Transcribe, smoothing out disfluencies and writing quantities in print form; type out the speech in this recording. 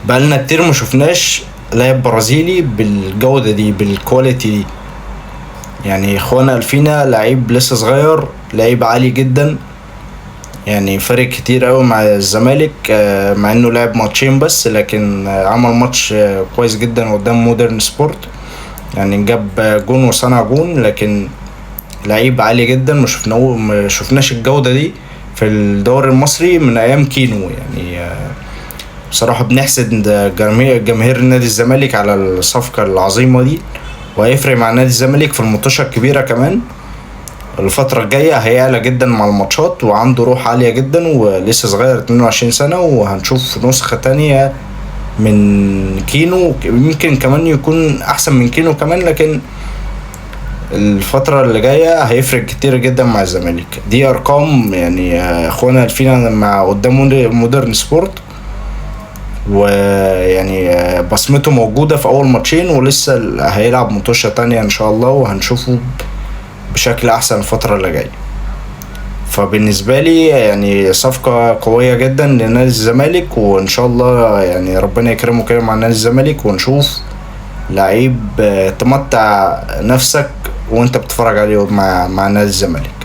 بقالنا كتير ما شفناش لاعب برازيلي بالجودة دي بالكواليتي دي. يعني اخوانا الفينا لعيب لسه صغير، لعيب عالي جدا. يعني فارق كتير قوي مع الزمالك، مع انه لعب ماتشين بس، لكن عمل ماتش كويس جدا قدام مودرن سبورت. يعني جاب جون وصنع جون، لكن لعيب عالي جدا. ما شفناش الجودة دي في الدوري المصري من ايام كينو يعني. بصراحة بنحسد جماهير نادي الزمالك على الصفقة العظيمة دي، وهيفرق مع نادي الزمالك في المطوشة الكبيرة كمان. الفترة الجاية هيعلى جدا مع الماتشات، وعنده روح عالية جدا، ولسه صغير 22 سنة، وهنشوف نسخة تانية من كينو، يمكن كمان يكون أحسن من كينو كمان. لكن الفترة اللي جاية هيفرق كتير جدا مع الزمالك. دي أرقام يعني أخوانا الفينا مع قدام مودرن سبورت، ويعني بصمته موجودة في أول ماتشين، ولسه هيلعب مطوشة تانية إن شاء الله، وهنشوفه بشكل أحسن الفترة اللي جاية. فبالنسبة لي يعني صفقة قوية جدا لنادي الزمالك، وإن شاء الله يعني ربنا يكرمه كده مع نادي الزمالك، ونشوف لعيب تمتع نفسك وانت بتتفرج عليه مع نادي الزمالك.